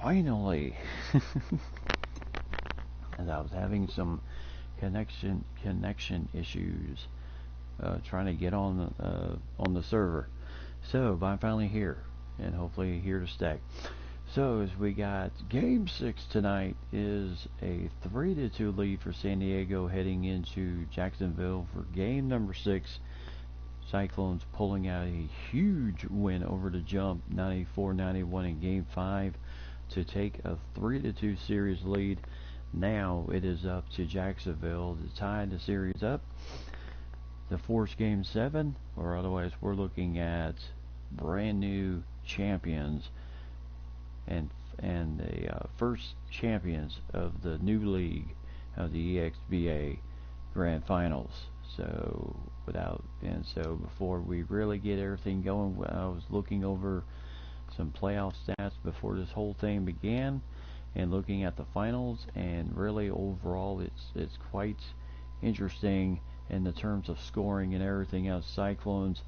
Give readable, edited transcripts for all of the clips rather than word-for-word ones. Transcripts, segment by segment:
finally, as I was having some connection issues, trying to get on the server. So I'm finally here, and hopefully here to stay. So as we got Game 6 tonight is a 3-2 lead for San Diego heading into Jacksonville for game number 6. Cyclones pulling out a huge win over the Jump, 94-91 in Game 5 to take a 3-2 series lead. Now it is up to Jacksonville to tie the series up, to force Game 7, or otherwise we're looking at brand new champions and the first champions of the new league of the eXba Grand Finals. So before we really get everything going, I was looking over some playoff stats before this whole thing began, and looking at the finals, and really overall it's quite interesting in the terms of scoring and everything else. Cyclones,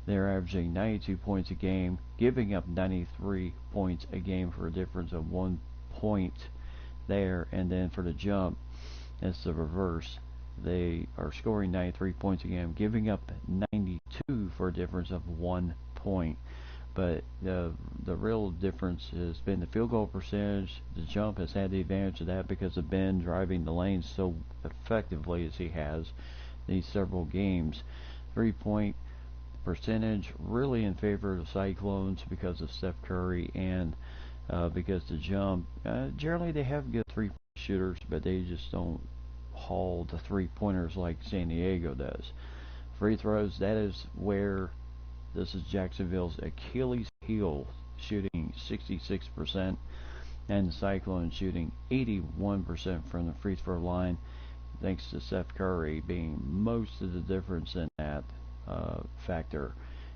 they're averaging 92 points a game, giving up 93 points a game for a difference of 1 point there. And then for the Jump, it's the reverse. They are scoring 93 points a game, giving up 92 for a difference of 1 point. But the real difference has been the field goal percentage. The Jump has had the advantage of that because of Ben driving the lane so effectively as he has these several games. 3-point percentage really in favor of the Cyclones because of Steph Curry, and because the Jump, generally they have good three-point shooters, but they just don't haul the three-pointers like San Diego does. Free throws, that is where this is Jacksonville's Achilles heel, shooting 66%, and the Cyclones shooting 81% from the free throw line, thanks to Steph Curry being most of the difference in that factor.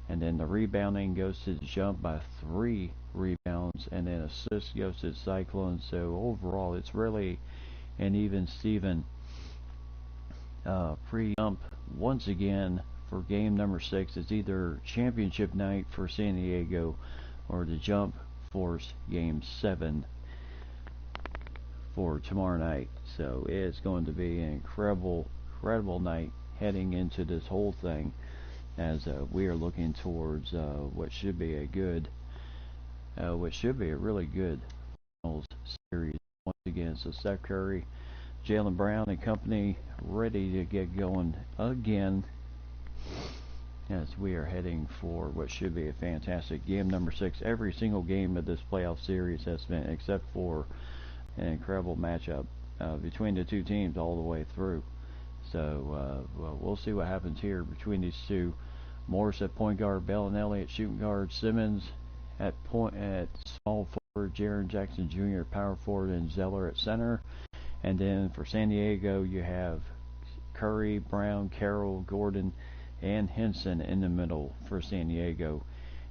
And then the rebounding goes to the Jump by 3 rebounds, and then assists goes to the Cyclones. So overall, it's really an even Steven pre-Jump once again for game number 6. It's either championship night for San Diego or the Jump force game 7 for tomorrow night. So it's going to be an incredible night heading into this whole thing, as we are looking towards what should be a really good finals series once again. So Steph Curry, Jaylen Brown and company ready to get going again, as we are heading for what should be a fantastic game number 6. Every single game of this playoff series has been, except for an incredible matchup between the two teams all the way through. So we'll see what happens here between these two. Morris at point guard, Bellinelli at shooting guard, Simmons at small forward, Jaren Jackson Jr. at power forward, and Zeller at center. And then for San Diego, you have Curry, Brown, Carroll, Gordon, and Henson in the middle for San Diego,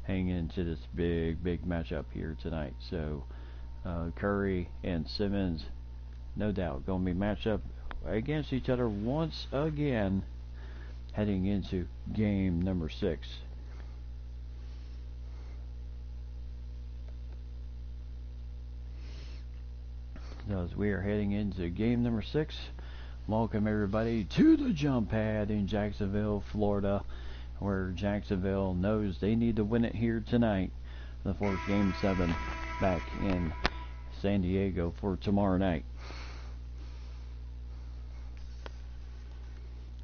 hanging into this big matchup here tonight. So Curry and Simmons, no doubt, going to be matched up against each other once again, heading into game number 6. So as we are heading into game number 6, welcome everybody to the Jump Pad in Jacksonville, Florida, where Jacksonville knows they need to win it here tonight. The force game 7 back in San Diego for tomorrow night.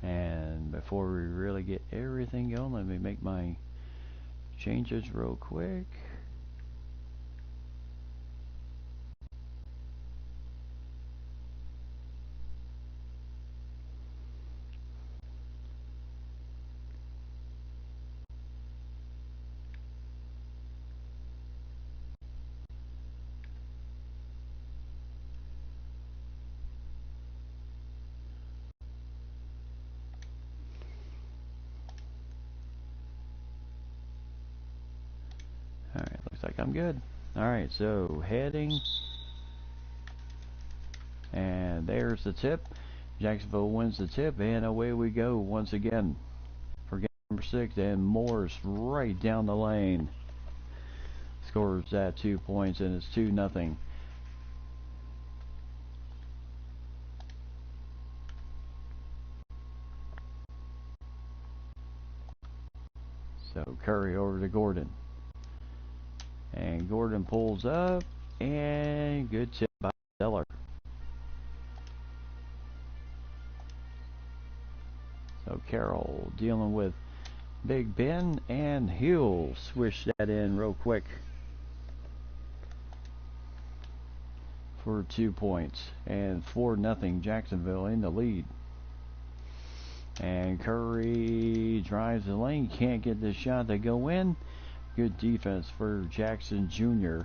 And before we really get everything going, let me make my changes real quick. Alright, looks like I'm good. Alright, so heading, and there's the tip. Jacksonville wins the tip, and away we go once again for game number 6. And Morris right down the lane. scores that 2 points, and it's 2-0. So Curry over to Gordon. And Gordon pulls up, and good tip by Zeller. So Carroll dealing with Big Ben, and he'll swish that in real quick for 2 points. And 4-0 Jacksonville in the lead. And Curry drives the lane, can't get the shot to go in. Good defense for Jackson Jr.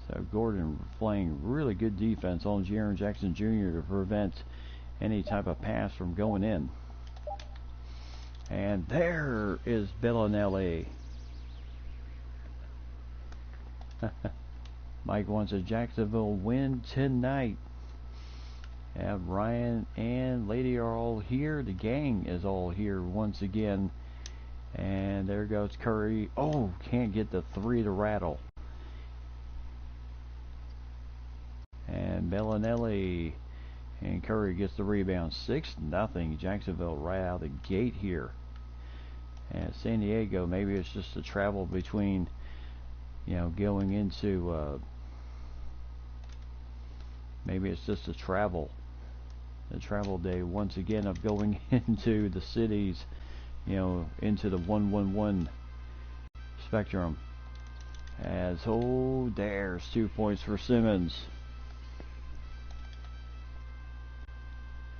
So Gordon playing really good defense on Jaren Jackson Jr. to prevent any type of pass from going in. And there is Bellinelli. Mike wants a Jacksonville win tonight. And Ryan and Lady are all here. The gang is all here once again. And there goes Curry. Oh, can't get the 3 to rattle. And Bellinelli, and Curry gets the rebound. 6-0 Jacksonville right out of the gate here. And San Diego, maybe it's just the travel between, going into, maybe it's just the travel day once again of going into the cities, into the 1-1-1 spectrum. As, there's 2 points for Simmons.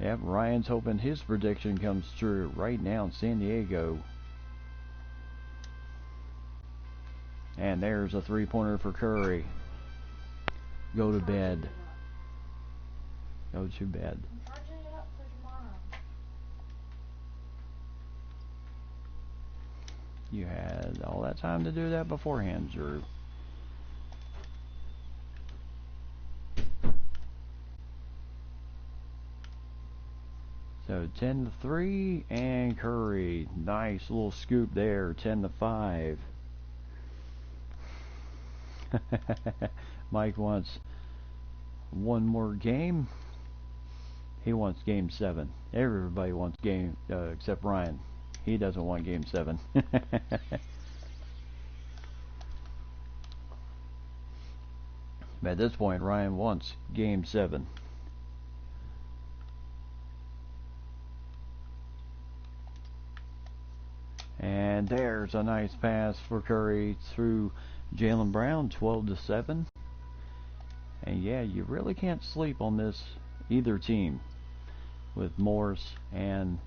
Yep, Ryan's hoping his prediction comes true right now in San Diego. And there's a 3-pointer for Curry. Go to bed. Go to bed. I'm charging it up for tomorrow. You had all that time to do that beforehand, Drew. So 10-3, and Curry, nice little scoop there, 10-5. Mike wants one more game. He wants game 7. Everybody wants game, except Ryan. He doesn't want game 7. At this point, Ryan wants game 7. And there's a nice pass for Curry through Jaylen Brown, 12-7. And yeah, you really can't sleep on this either team with Morris and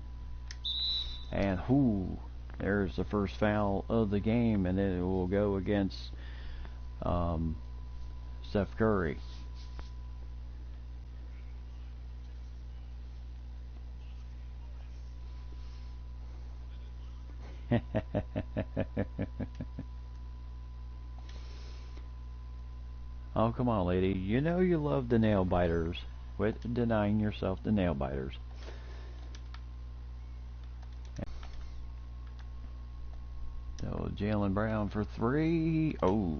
there's the first foul of the game, and then it will go against Steph Curry. Oh, come on, lady. You know you love the nail biters. Quit denying yourself the nail biters. So, Jaylen Brown for 3. Oh,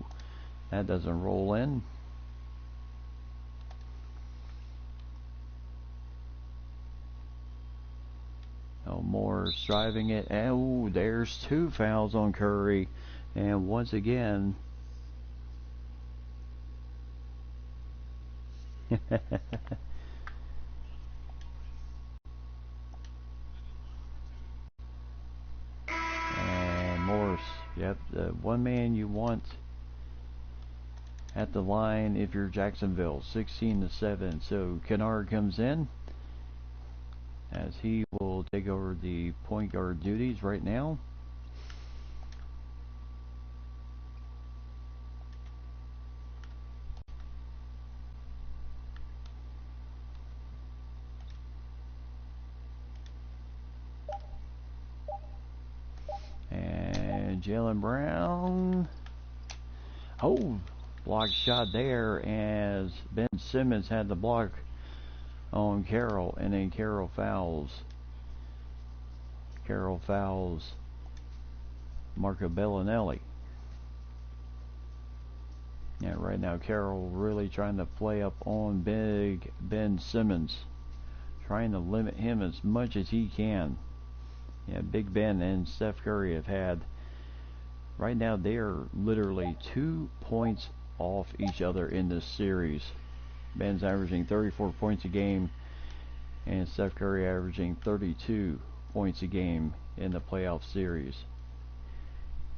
that doesn't roll in. Oh, Moore's driving it. Oh, there's 2 fouls on Curry. And once again... and Morris, yep, the one man you want at the line if you're Jacksonville, 16-7. So Kennard comes in as he will take over the point guard duties right now. And Jaylen Brown. Oh, blocked shot there as Ben Simmons had the block on Carroll, and then Carroll fouls. Carroll fouls Marco Bellinelli. Yeah, right now Carroll really trying to play up on big Ben Simmons, trying to limit him as much as he can. Yeah, Big Ben and Steph Curry have had, right now they are literally 2 points off each other in this series. Ben's averaging 34 points a game, and Steph Curry averaging 32 points a game in the playoff series.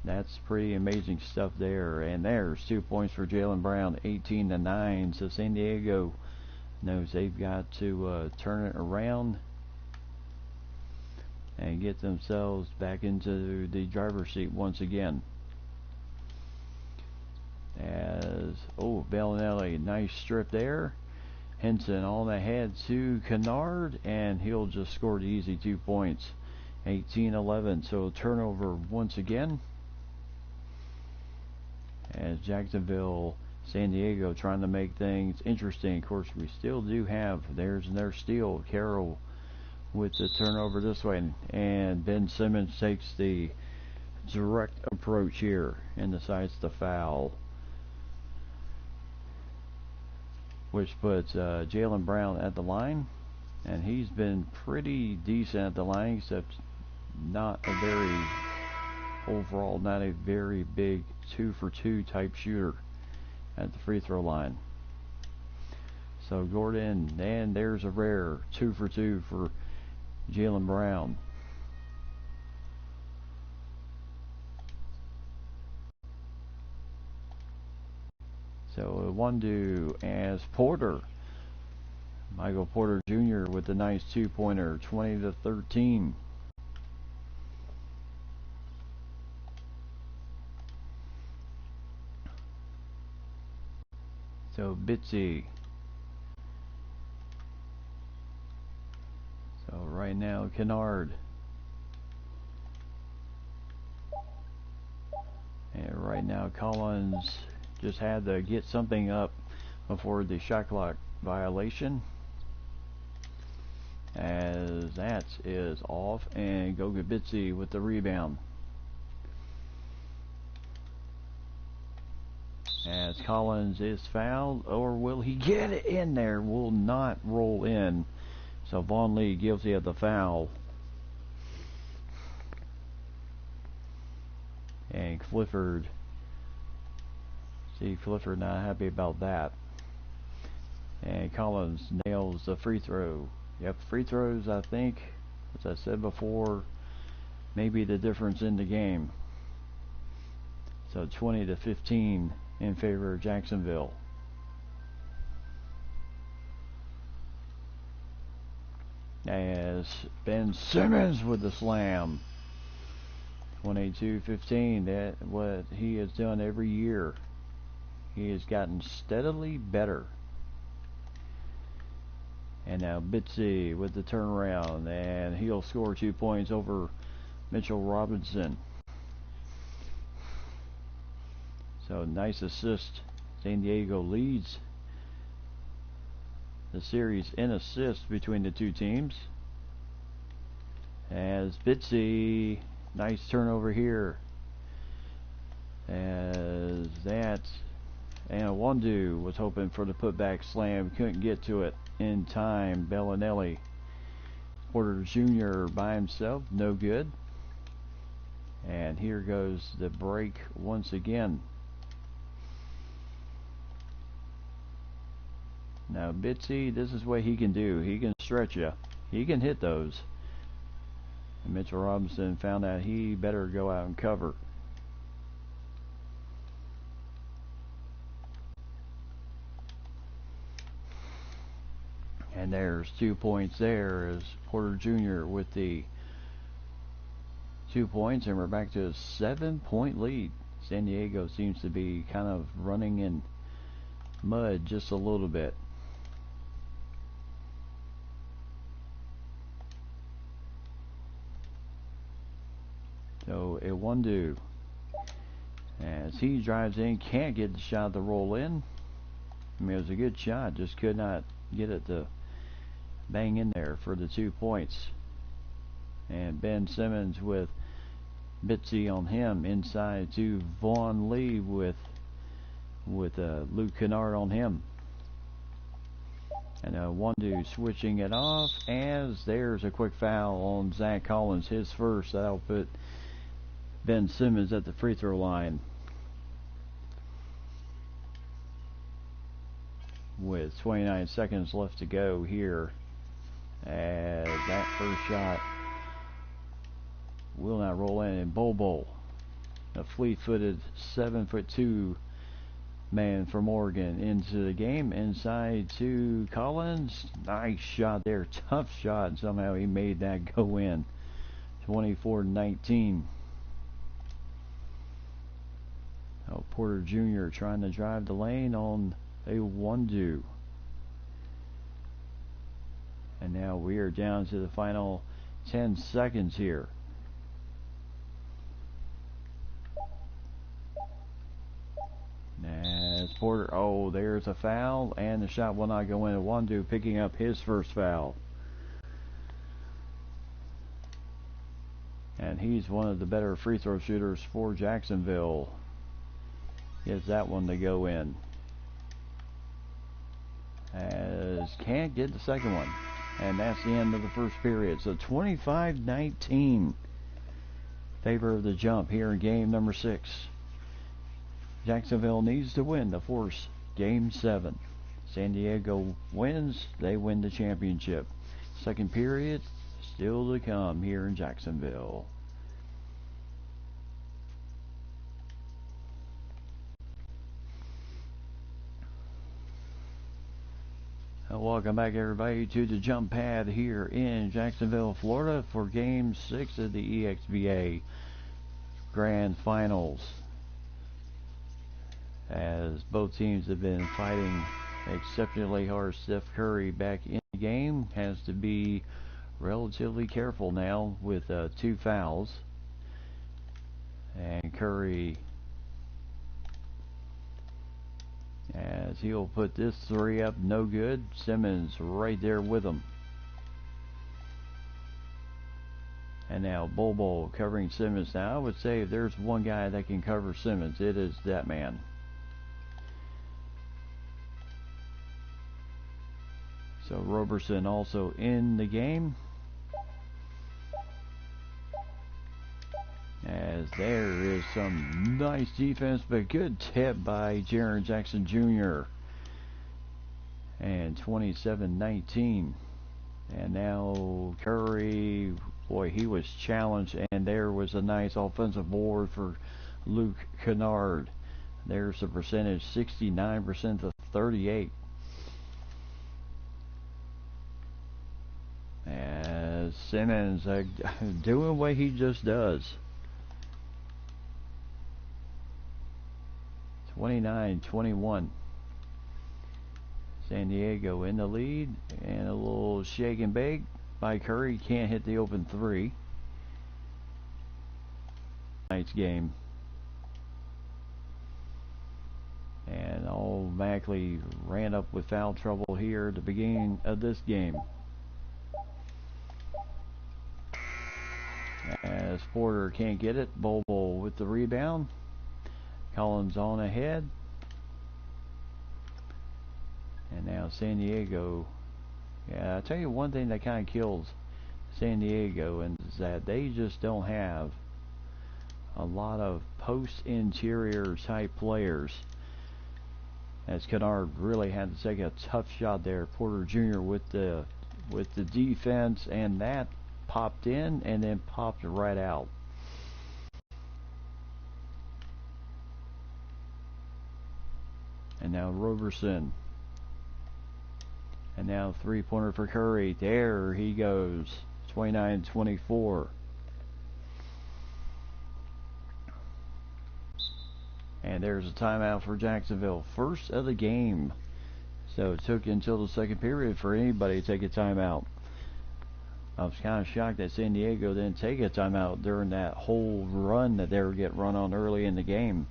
That's pretty amazing stuff there. And there's 2 points for Jaylen Brown, 18-9. So San Diego knows they've got to turn it around and get themselves back into the driver's seat once again. As, Bellinelli, nice strip there. Henson on ahead to Kennard, and he'll just score the easy 2 points. 18-11, so turnover once again. As Jacksonville, San Diego trying to make things interesting. Of course, we still do have, there's their steal, Carroll with the turnover this way, and Ben Simmons takes the direct approach here and decides to foul, which puts Jaylen Brown at the line, and he's been pretty decent at the line, except not a very big 2-for-2 type shooter at the free throw line. So Gordon, and there's a rare 2-for-2 for Jaylen Brown. So Wondu as Porter. Michael Porter Jr. with a nice 2-pointer, 20-13. So Bitsy. So right now Kennard. And right now Collins just had to get something up before the shot clock violation. As that is off, and Goga Bitsy with the rebound. As Collins is fouled, or will he get it in there? Will not roll in. So Vaughn Lee guilty of the foul. And Clifford not happy about that. And Collins nails the free throw. Yep, free throws, I think, as I said before, maybe the difference in the game. So 20-15 in favor of Jacksonville. As Ben Simmons with the slam. 22-15. That's what he has done every year. He has gotten steadily better. And now Bitsy with the turnaround, and he'll score 2 points over Mitchell Robinson. So nice assist. San Diego leads the series in assists between the two teams. As Bitsy, nice turnover here. As that, and Wondu was hoping for the putback slam, couldn't get to it in time. Bellinelli, Porter Jr. by himself, no good. And here goes the break once again. Now Bitsy, this is what he can do. He can stretch you. He can hit those. And Mitchell Robinson found out he better go out and cover. And there's 2 points there as Porter Jr. with the 2 points, and we're back to a 7-point lead. San Diego seems to be kind of running in mud just a little bit. So Iwundu, as he drives in, can't get the shot to roll in. I mean, it was a good shot, just could not get it to bang in there for the 2 points. And Ben Simmons with Bitsy on him, inside to Vaughn Lee with Luke Kennard on him. And Wondu switching it off as there's a quick foul on Zach Collins, his first. That'll put Ben Simmons at the free throw line with 29 seconds left to go here, as that first shot will not roll in. And Bobo, a fleet-footed 7'2" man from Oregon, into the game, inside to Collins. Nice shot there, tough shot, and somehow he made that go in. 24-19. Porter Jr. trying to drive the lane on a Wondu. And now we are down to the final 10 seconds here. As Porter, there's a foul, and the shot will not go in. Wondu picking up his first foul. And he's one of the better free throw shooters for Jacksonville. Gets that one to go in. As can't get the second one. And that's the end of the first period. So 25-19. Favor of the Jump here in game number 6. Jacksonville needs to win to force game 7. San Diego wins, they win the championship. Second period still to come here in Jacksonville. Welcome back, everybody, to the Jump Pad here in Jacksonville, Florida, for Game 6 of the eXba Grand Finals. As both teams have been fighting exceptionally hard. Steph Curry back in the game has to be relatively careful now with 2 fouls. And Curry, as he'll put this 3 up, no good. Simmons right there with him. And now Bobo covering Simmons. Now I would say if there's one guy that can cover Simmons, it is that man. So Roberson also in the game. As there is some nice defense, but good tip by Jaren Jackson Jr. And 27-19. And now Curry, boy, he was challenged, and there was a nice offensive board for Luke Kennard. There's the percentage, 69% to 38. As Simmons doing what he just does. 29-21. San Diego in the lead, and a little shake and bake by Curry. Can't hit the open 3. Tonight's game. And automatically ran up with foul trouble here at the beginning of this game. As Porter can't get it, Bobo with the rebound. Collins on ahead. And now San Diego. Yeah, I'll tell you one thing that kind of kills San Diego, and is that they just don't have a lot of post-interior type players. As Kennard really had to take a tough shot there. Porter Jr. with the defense, and that popped in and then popped right out. And now Roberson. And now 3-pointer for Curry. There he goes. 29-24. And there's a timeout for Jacksonville. First of the game. So it took until the second period for anybody to take a timeout. I was kind of shocked that San Diego didn't take a timeout during that whole run that they were getting run on early in the game.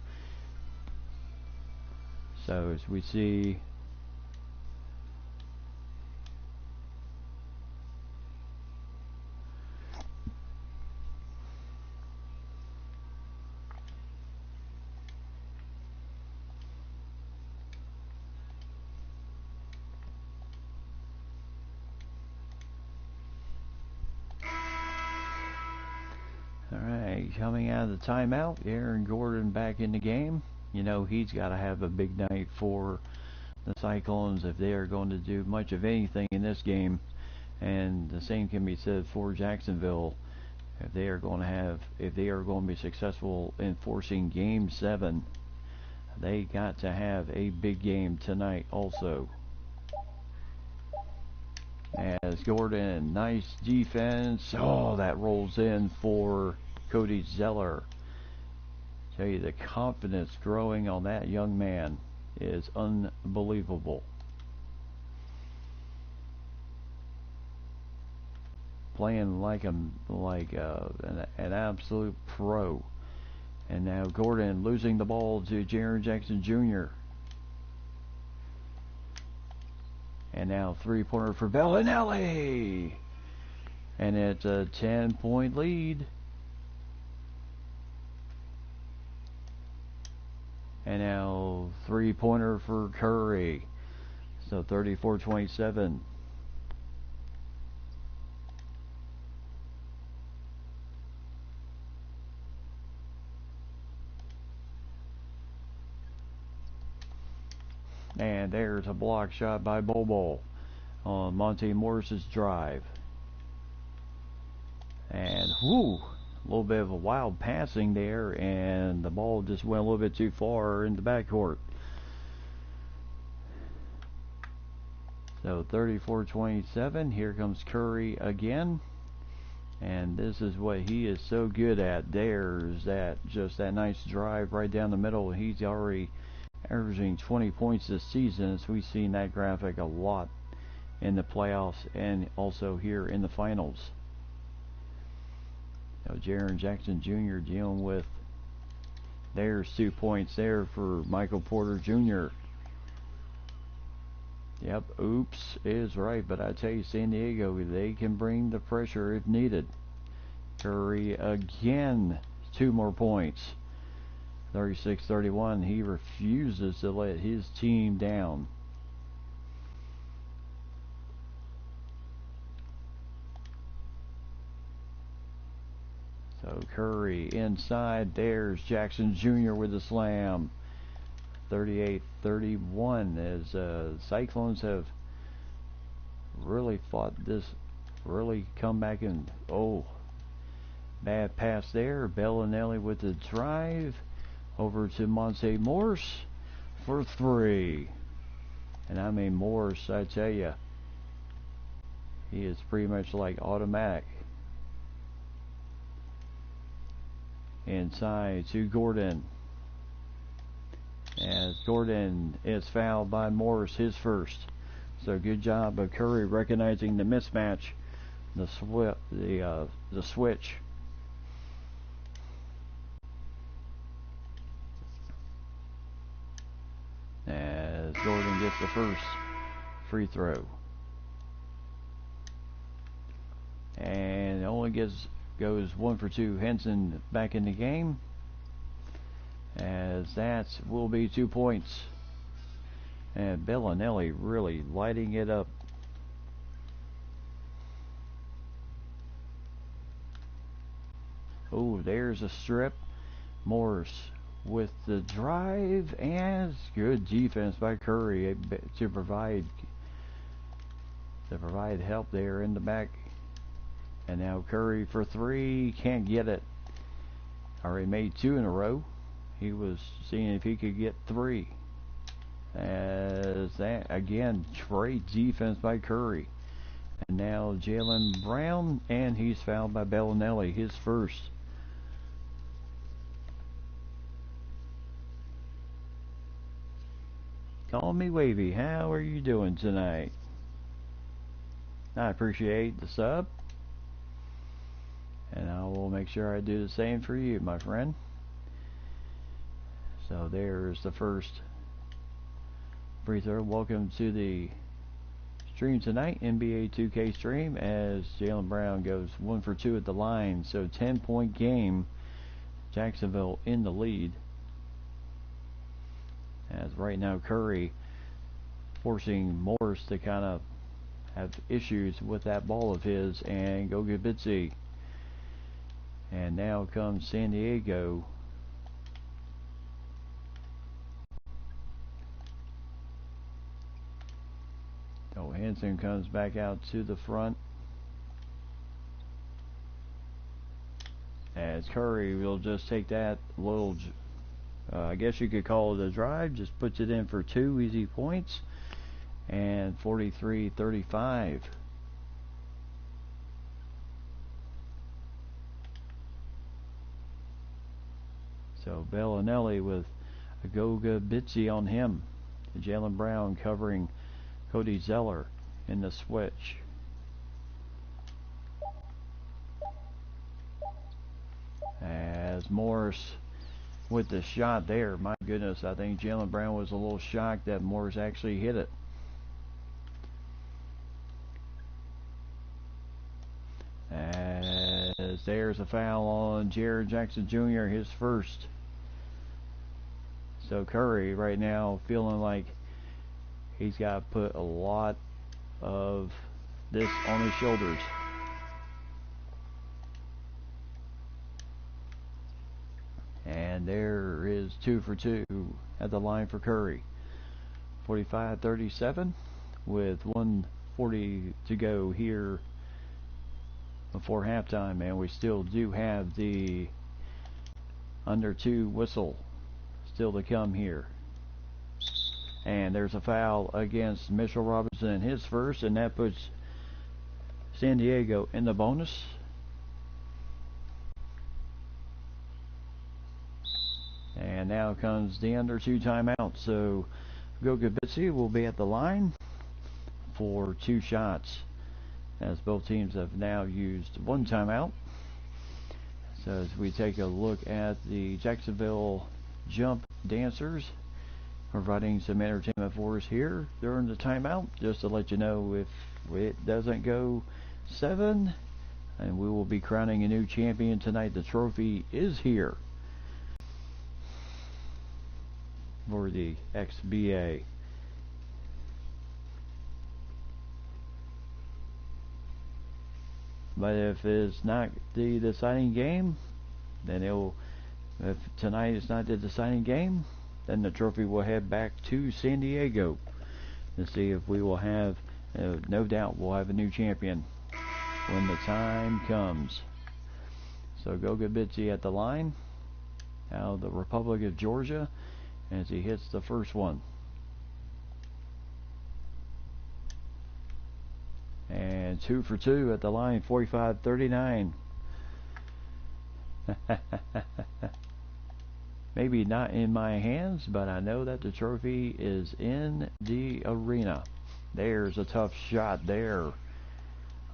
So as we see Alright, coming out of the timeout, Aaron Gordon back in the game. You know, he's got to have a big night for the Cyclones if they are going to do much of anything in this game. And the same can be said for Jacksonville. If they are going to be successful in forcing Game 7, they got to have a big game tonight also. As Gordon, nice defense. Oh, that rolls in for Cody Zeller. Tell you, the confidence growing on that young man is unbelievable. Playing like an absolute pro. And now Gordon losing the ball to Jaren Jackson Jr. And now three-pointer for Bellinelli. And it's a 10-point lead. And now three-pointer for Curry. So 34-27. And there's a block shot by Bobo on Monte Morris's drive. And whoo, a little bit of a wild passing there, and the ball just went a little bit too far in the backcourt. So 34-27. Here comes Curry again. And this is what he is so good at. There's that nice drive right down the middle. He's already averaging 20 points this season, so we've seen that graphic a lot in the playoffs and also here in the finals. So Jaren Jackson Jr. dealing with, there's 2 points there for Michael Porter Jr. Yep, oops is right, but I tell you, San Diego, they can bring the pressure if needed. Curry again, 2 more points. 36-31. He refuses to let his team down. So Curry inside. There's Jackson Jr. with the slam. 38-31 as Cyclones have really fought this, really come back and, oh, bad pass there. Bellinelli with the drive. Over to Monte Morse for 3. And I mean, Morse, I tell you, he is pretty much like automatic. Inside to Gordon. As Gordon is fouled by Morse, his first. So good job of Curry recognizing the mismatch, the switch. As Gordon gets the first free throw. And only goes 1 for 2. Henson back in the game. As that will be 2 points. And Bellinelli really lighting it up. Oh, there's a strip. Morse with the drive, and good defense by Curry to provide help there in the back. And now Curry for 3, can't get it. Already made 2 in a row. He was seeing if he could get 3. As that again, great defense by Curry. And now Jaylen Brown, and he's fouled by Bellinelli, his first. Call me Wavy. How are you doing tonight? I appreciate the sub. And I will make sure I do the same for you, my friend. So there's the first free throw. Welcome to the stream tonight, NBA 2K stream, as Jaylen Brown goes 1 for 2 at the line. So 10-point game. Jacksonville in the lead. As right now Curry forcing Morse to kind of have issues with that ball of his, and go get Bitsy. And now comes San Diego. So Henson comes back out to the front. As Curry will just take that little, I guess you could call it a drive, just puts it in for 2 easy points. And 43-35. So Bellinelli with a Goga Bitsy on him. Jalen Brown covering Cody Zeller in the switch. As Morris with the shot there. My goodness, I think Jalen Brown was a little shocked that Morris actually hit it. As there's a foul on Jared Jackson Jr., his first. So Curry right now feeling like he's got to put a lot of this on his shoulders. And there is 2 for 2 at the line for Curry. 45-37 with 1:40 to go here before halftime, and we still do have the under 2 whistle still to come here. And there's a foul against Mitchell Robinson, his first, and that puts San Diego in the bonus. And now comes the under 2 timeout. So Goga Bitsy will be at the line for 2 shots, as both teams have now used 1 timeout. So as we take a look at the Jacksonville Jump Dancers, providing some entertainment for us here during the timeout, just to let you know if it doesn't go 7, and we will be crowning a new champion tonight. The trophy is here for the eXba. But if it's not the deciding game, then if tonight is not the deciding game, then the trophy will head back to San Diego to see if we will have, no doubt we'll have a new champion when the time comes. So Goga Bitsy at the line, out of the Republic of Georgia, as he hits the first one. And 2 for 2 at the line, 45-39. Maybe not in my hands, but I know that the trophy is in the arena. There's a tough shot there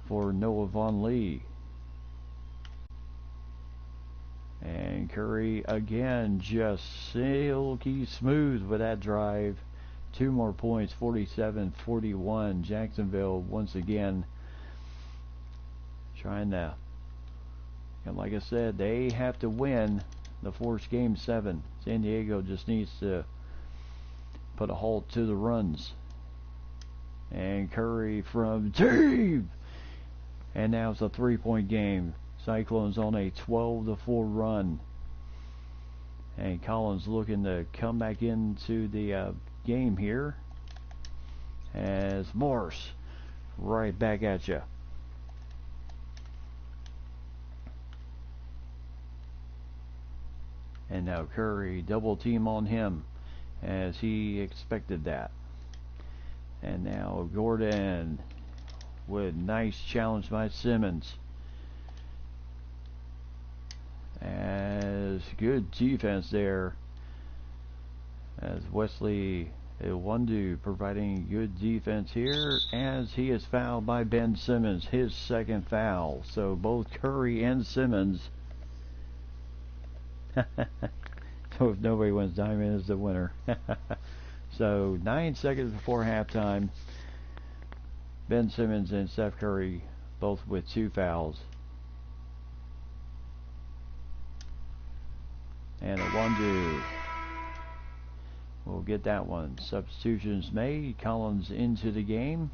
for Noah Von Lee. And Curry again, just silky smooth with that drive. 2 more points, 47-41. Jacksonville once again trying to, and like I said, they have to win the force game 7. San Diego just needs to put a halt to the runs. And Curry from deep, and now it's a 3-point game. Cyclones on a 12-4 run, and Collins looking to come back into the game here, as Morse right back at you. And now Curry double team on him, as he expected that. And now Gordon with nice challenge by Simmons. As good defense there, as Wesley Iwundu providing good defense here, as he is fouled by Ben Simmons, his second foul. So both Curry and Simmons. So if nobody wins, Diamond is the winner. So 9 seconds before halftime, Ben Simmons and Steph Curry both with 2 fouls. And Iwundu will get that one. Substitutions made. Collins into the game,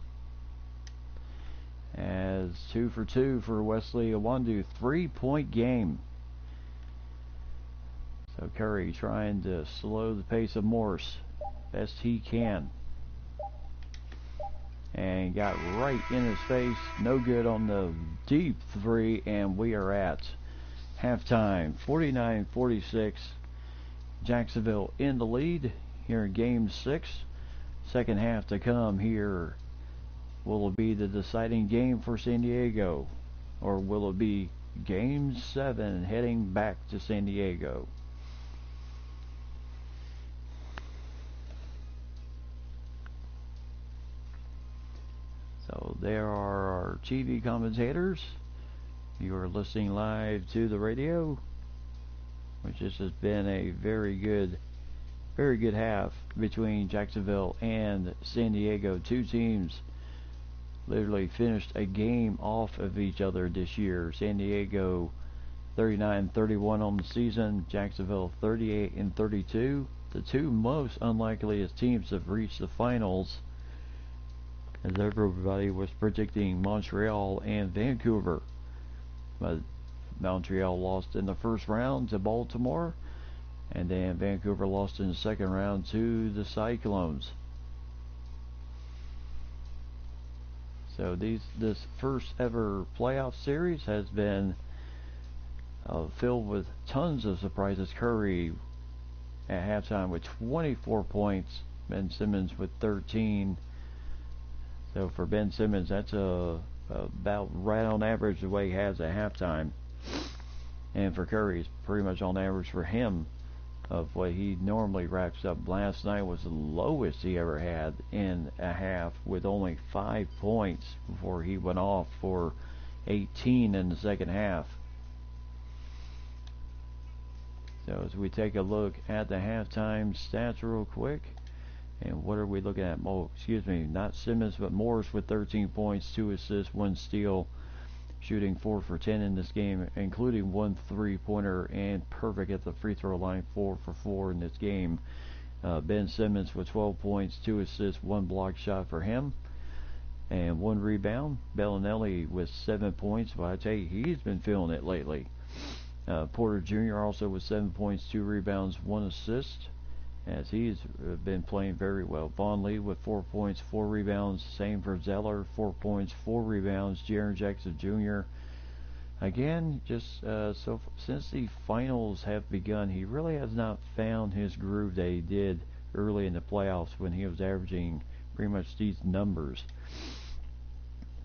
as 2 for 2 for Wesley Iwundu. 3-point game. So Curry trying to slow the pace of Morse best he can. And got right in his face. No good on the deep three, and we are at halftime. 49-46. Jacksonville in the lead here in Game 6. Second half to come here. Will it be the deciding game for San Diego? Or will it be Game 7 heading back to San Diego? So there are our TV commentators. You are listening live to the radio, which this has been a very good half between Jacksonville and San Diego. Two teams literally finished a game off of each other this year. San Diego 39-31 on the season, Jacksonville 38-32. The two most unlikeliest teams have reached the finals, as everybody was predicting Montreal and Vancouver. But Montreal lost in the first round to Baltimore, and then Vancouver lost in the second round to the Cyclones. So this first ever playoff series has been filled with tons of surprises. Curry at halftime with 24 points, Ben Simmons with 13. So for Ben Simmons, that's about right on average the way he has at halftime. And for Curry, it's pretty much on average for him of what he normally racks up. Last night was the lowest he ever had in a half, with only 5 points before he went off for 18 in the second half. So as we take a look at the halftime stats real quick, and what are we looking at? Oh, excuse me, not Simmons, but Morris with 13 points, 2 assists, 1 steal, shooting 4 for 10 in this game, including 1 3-pointer, and perfect at the free throw line, 4 for 4 in this game. Ben Simmons with 12 points, 2 assists, 1 block shot for him, and 1 rebound. Bellinelli with 7 points, but I tell you, he's been feeling it lately. Porter Jr. also with 7 points, 2 rebounds, 1 assist, as he's been playing very well. Vaughn Lee with 4 points, 4 rebounds. Same for Zeller, 4 points, 4 rebounds. Jaren Jackson Jr. Again, just since the finals have begun, he really has not found his groove that he did early in the playoffs when he was averaging pretty much these numbers.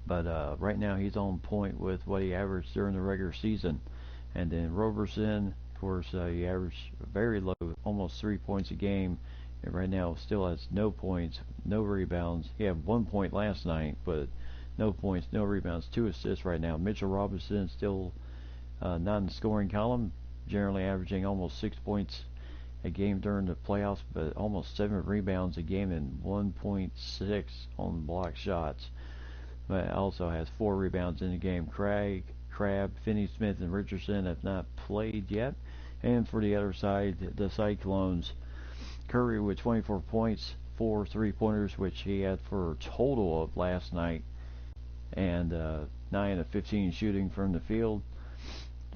But right now he's on point with what he averaged during the regular season. And then Roberson, of course, he averaged very low, almost 3 points a game, and right now still has no points, no rebounds. He had 1 point last night, but no points, no rebounds, 2 assists right now. Mitchell Robinson still not in the scoring column, generally averaging almost 6 points a game during the playoffs, but almost 7 rebounds a game and 1.6 on block shots. But also has 4 rebounds in the game. Crabbe, Finney-Smith, and Richardson have not played yet. And for the other side, the Cyclones, Curry with 24 points, 4 3-pointers, which he had for a total of last night, and 9 of 15 shooting from the field.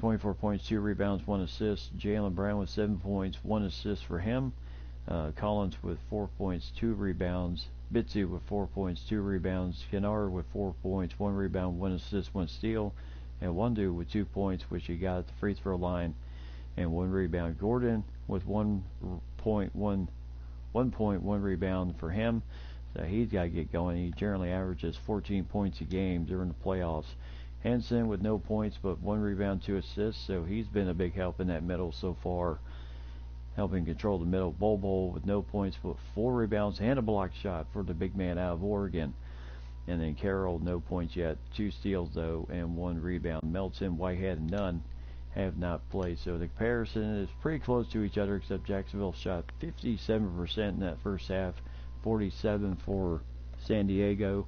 24 points, 2 rebounds, 1 assist. Jaylen Brown with 7 points, 1 assist for him. Collins with 4 points, 2 rebounds. Bitzy with 4 points, 2 rebounds. Kennard with 4 points, 1 rebound, 1 assist, 1 steal. And Wundu with 2 points, which he got at the free throw line, and 1 rebound. Gordon with 1 point, 1 rebound for him. So he's got to get going. He generally averages 14 points a game during the playoffs. Henson with no points, but 1 rebound, 2 assists. So he's been a big help in that middle so far, helping control the middle. Bobo with no points, but 4 rebounds and a block shot for the big man out of Oregon. And then Carroll, no points yet, 2 steals though, and 1 rebound. Melton, Whitehead, and Nunn have not played. So the comparison is pretty close to each other, except Jacksonville shot 57% in that first half, 47 for San Diego.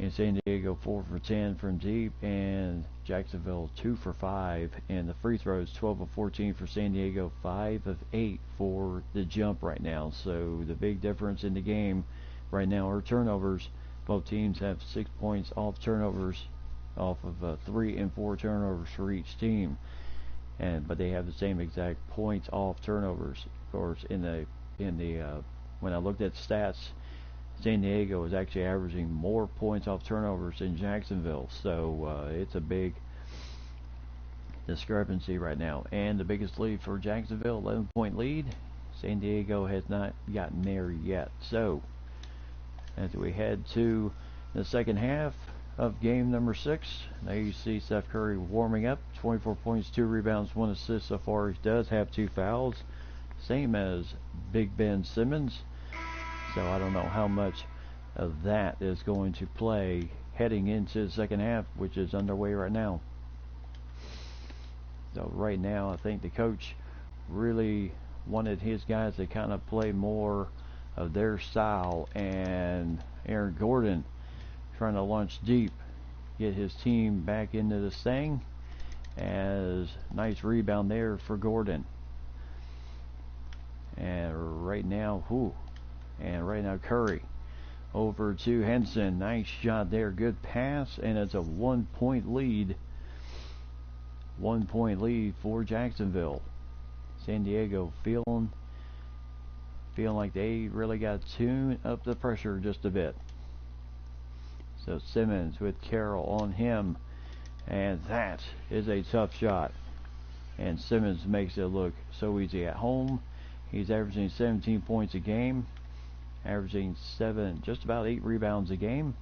And San Diego 4 for 10 from deep, and Jacksonville 2 for 5. And the free throws, 12 of 14 for San Diego, 5 of 8 for the jump right now. So the big difference in the game right now are turnovers. Both teams have 6 points off turnovers, off of 3 and 4 turnovers for each team. but they have the same exact points off turnovers. Of course, in the when I looked at stats, San Diego is actually averaging more points off turnovers than Jacksonville. So it's a big discrepancy right now. And the biggest lead for Jacksonville, 11-point lead. San Diego has not gotten there yet. So as we head to the second half of game number 6, now you see Steph Curry warming up. 24 points, 2 rebounds, 1 assist so far. He does have 2 fouls, same as Big Ben Simmons. So I don't know how much of that is going to play heading into the second half, which is underway right now. So right now I think the coach really wanted his guys to kind of play more of their style, and Aaron Gordon trying to launch deep, get his team back into this thing. As nice rebound there for Gordon. And right now, Curry over to Henson. Nice shot there, good pass, and it's a 1-point lead. 1-point lead for Jacksonville. San Diego feeling like they really got to tune up the pressure just a bit. So Simmons with Carroll on him, and that is a tough shot. And Simmons makes it look so easy at home. He's averaging 17 points a game, averaging just about 8 rebounds a game.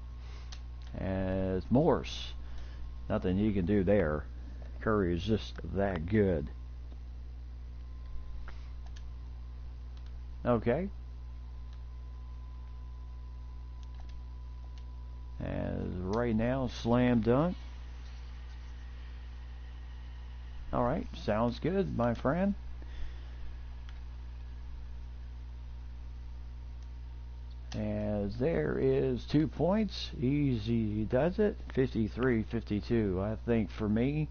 As Morse, nothing he can do there. Curry is just that good. Okay. As right now, slam dunk. Alright, sounds good, my friend. As there is 2 points. Easy does it. 53-52. I think for me,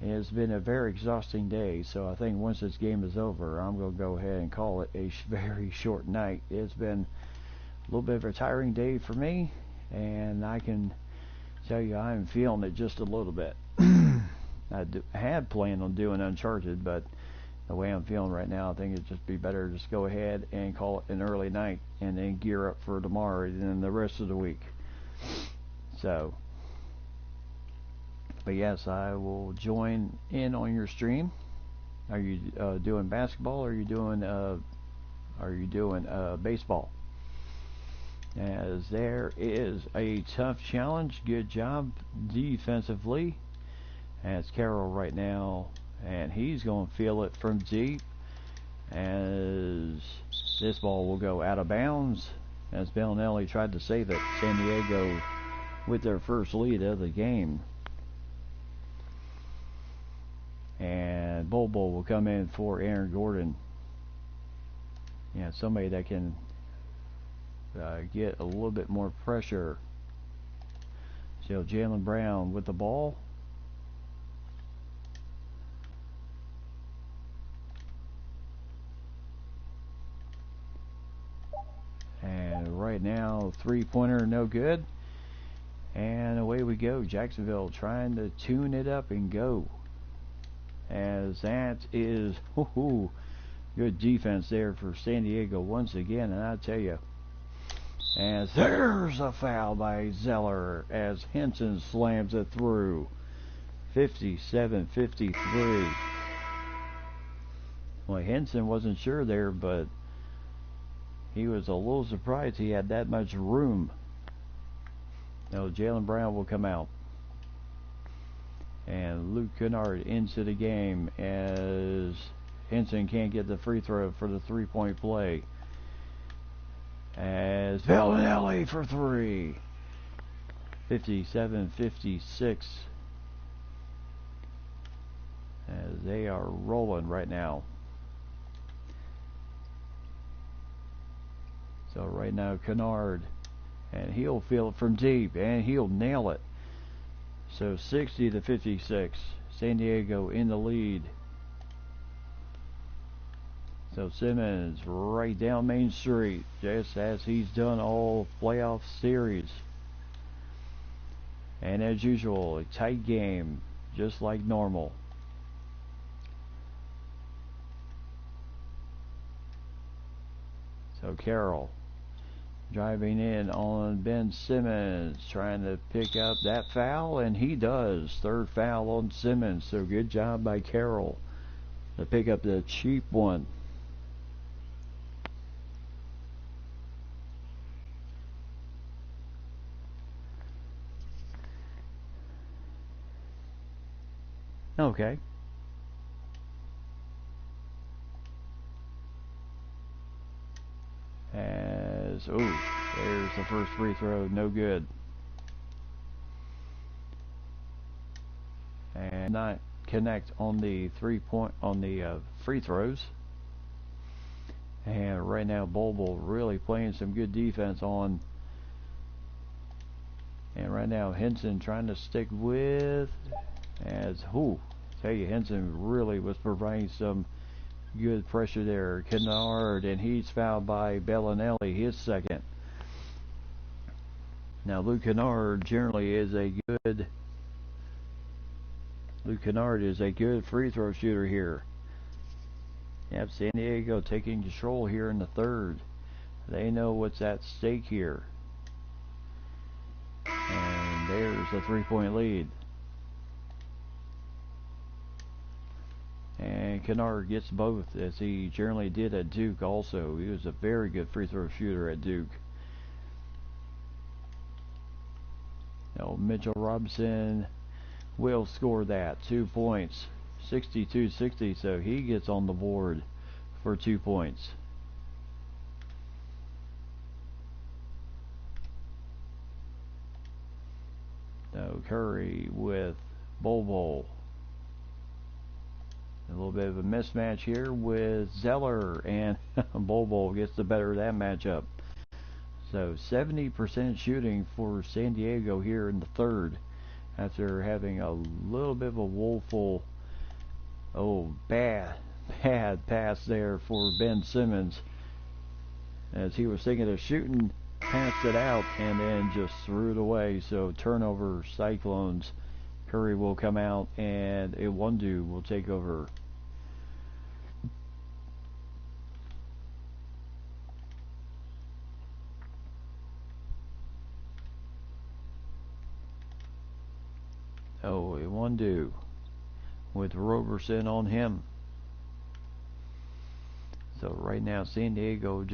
it's been a very exhausting day, so I think once this game is over, I'm going to go ahead and call it a very short night. It's been a little bit of a tiring day for me, and I can tell you I'm feeling it just a little bit. I had planned on doing Uncharted, but the way I'm feeling right now, I think it'd just be better to just go ahead and call it an early night and then gear up for tomorrow and then the rest of the week. So, but yes, I will join in on your stream. Are you doing basketball, or are you doing baseball? As there is a tough challenge. Good job defensively. As Carroll right now, and he's going to feel it from deep, as this ball will go out of bounds, as Bellinelli tried to save it. San Diego with their first lead of the game. And Bobo will come in for Aaron Gordon. Yeah, somebody that can get a little bit more pressure. So Jaylen Brown with the ball. And right now, 3-pointer, no good. And away we go. Jacksonville trying to tune it up and go. As that is good defense there for San Diego once again. And I tell you, as there's a foul by Zeller as Henson slams it through. 57-53. Well, Henson wasn't sure there, but he was a little surprised he had that much room. Now Jaylen Brown will come out. And Luke Kennard into the game as Henson can't get the free throw for the 3-point play. As Bellinelli for 3. 57-56. As they are rolling right now. So right now Kennard, and he'll feel it from deep, and he'll nail it. So 60-56, San Diego in the lead. So Simmons right down Main Street, just as he's done all playoff series. And as usual, a tight game, just like normal. Carroll driving in on Ben Simmons, trying to pick up that foul, and he does. Third foul on Simmons, so good job by Carroll to pick up the cheap one. Okay. There's the first free throw, no good. And not connect on the free throws. And right now, Bobo really playing some good defense on. And right now, Henson trying to stick with. Tell you, Henson really was providing some good pressure there. Kennard, and he's fouled by Bellinelli, his second. Now, Luke Kennard is a good free throw shooter here. Yep, San Diego taking control here in the third. They know what's at stake here. And there's a 3-point lead. And Kennard gets both, as he generally did at Duke also. He was a very good free throw shooter at Duke. Now, Mitchell Robinson will score that. 2 points. 62-60, so he gets on the board for 2 points. Now, Curry with Bobo. A little bit of a mismatch here with Zeller, and Bobo gets the better of that matchup. So 70% shooting for San Diego here in the third, after having a little bit of a woeful, bad pass there for Ben Simmons, as he was thinking of shooting, passed it out, and then just threw it away. So turnover, Cyclones. Curry will come out, and Iwundu will take over. Iwundu with Roberson on him. So right now, San Diego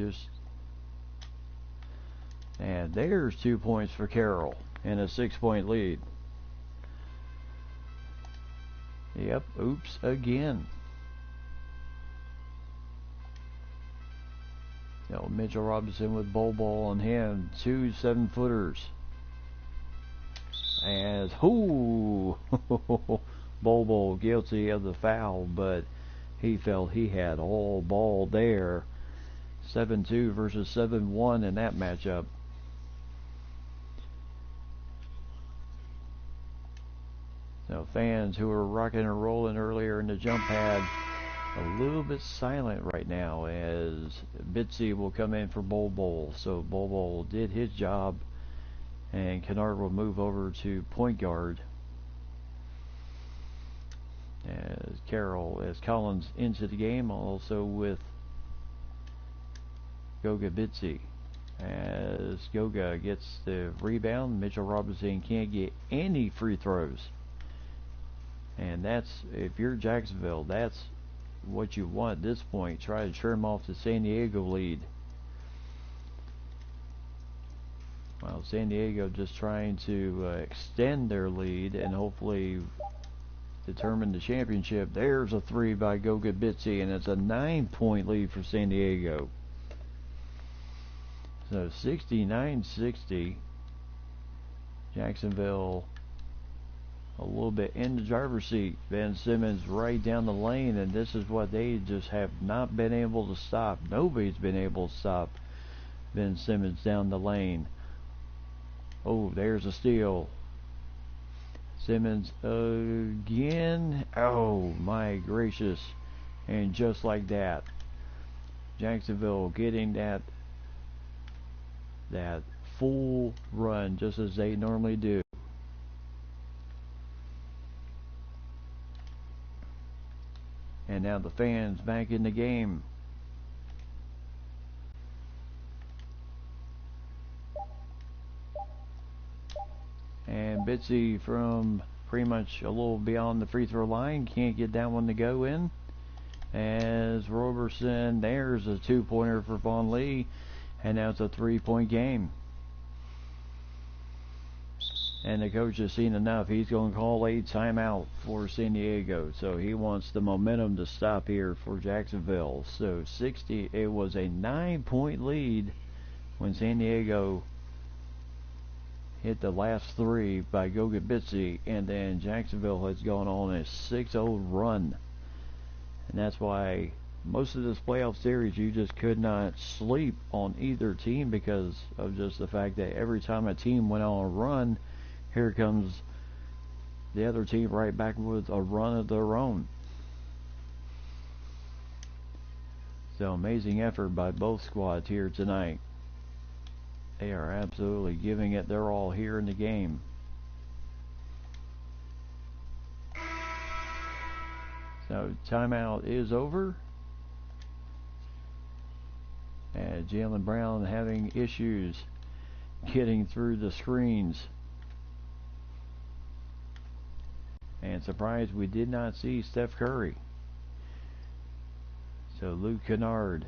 and there's 2 points for Carroll and a 6-point lead. Yep, oops again. Mitchell Robinson with Bobo on him. 2 7-footers. As Bobo guilty of the foul, but he felt he had all ball there. 7-2 versus 7-1 in that matchup. So fans who were rocking and rolling earlier in the jump pad, a little bit silent right now, as Bitsy will come in for Bobo. So Bobo did his job, and Kennard will move over to point guard. As Collins into the game, also with Goga Bitsy. As Goga gets the rebound, Mitchell Robinson can't get any free throws. And if you're Jacksonville, that's what you want at this point. Try to trim off the San Diego lead. Well, San Diego just trying to extend their lead and hopefully determine the championship. There's a 3 by Goga Bitsy, and it's a 9-point lead for San Diego. So 69-60. Jacksonville a little bit in the driver's seat. Ben Simmons right down the lane, and this is what they just have not been able to stop. Nobody's been able to stop Ben Simmons down the lane. There's a steal. Simmons again. Oh my gracious. And just like that, Jacksonville getting that full run just as they normally do. And now the fans back in the game. Bitsy from pretty much a little beyond the free throw line. Can't get that one to go in. As Roberson, there's a 2-pointer for Vaughn Lee. And now it's a 3-point game. And the coach has seen enough. He's going to call a timeout for San Diego. So he wants the momentum to stop here for Jacksonville. So it was a 9-point lead when San Diego hit the last three by Gogabitsi. And then Jacksonville has gone on a 6-0 run. And that's why most of this playoff series you just could not sleep on either team because of just the fact that every time a team went on a run, here comes the other team right back with a run of their own. So amazing effort by both squads here tonight. They are absolutely giving it their all here in the game. So timeout is over. And Jaylen Brown having issues getting through the screens. And surprised we did not see Steph Curry. So Luke Kennard.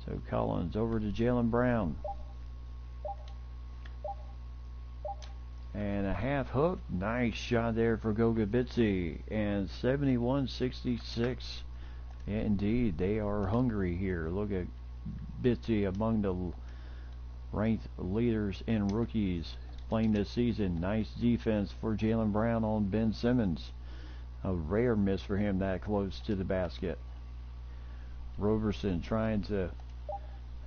So Collins over to Jaylen Brown. And a half hook. Nice shot there for Gogabitsi. And 71-66. Yeah, indeed, they are hungry here. Look at Bitsy among the ranked leaders in rookies playing this season. Nice defense for Jaylen Brown on Ben Simmons. A rare miss for him that close to the basket. Roberson trying to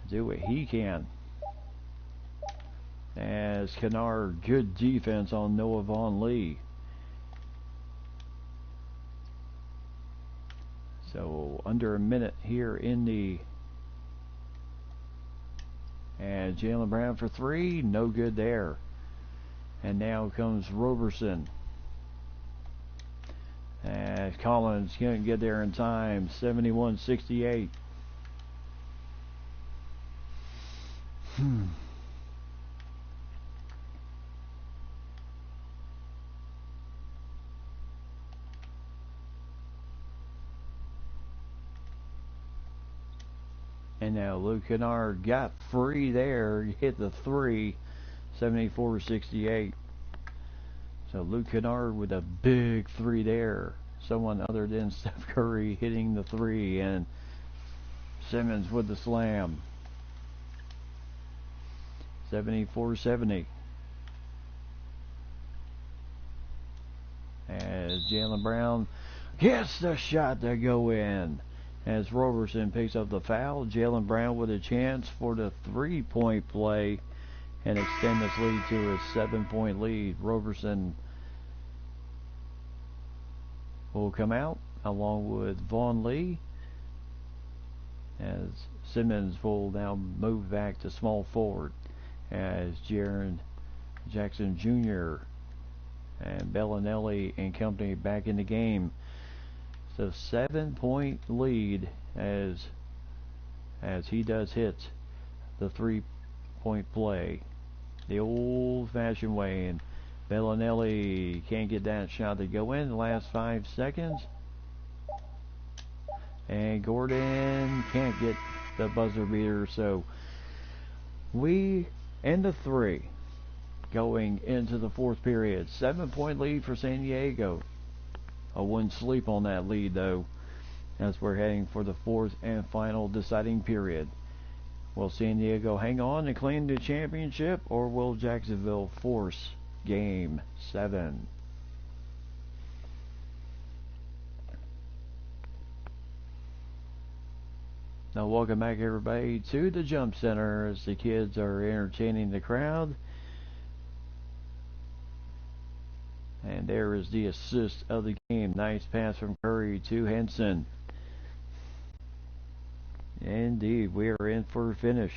do what he can. As Kennard, good defense on Noah Vaughn Lee. So under a minute here in the... And Jaylen Brown for three. No good there. And now comes Roberson. As Collins can't get there in time. 71-68. And now Luke Kennard got free there. Hit the three. 74-68. So Luke Kennard with a big three there. Someone other than Steph Curry hitting the three. And Simmons with the slam. 74-70. As Jaylen Brown gets the shot to go in. As Roberson picks up the foul, Jaylen Brown with a chance for the 3-point play and extend this lead to a 7-point lead. Roberson will come out along with Vaughn Lee as Simmons will now move back to small forward as Jaren Jackson Jr. and Bellinelli and company back in the game. So 7-point lead as he does hit the 3-point play the old-fashioned way, and Bellinelli can't get that shot to go in the last 5 seconds, and Gordon can't get the buzzer beater. So we end the three going into the fourth period. 7-point lead for San Diego. I wouldn't sleep on that lead, though, as we're heading for the fourth and final deciding period. Will San Diego hang on and claim the championship, or will Jacksonville force Game 7? Now, welcome back, everybody, to the Jump Center as the kids are entertaining the crowd. And there is the assist of the game. Nice pass from Curry to Henson. Indeed, we are in for a finish.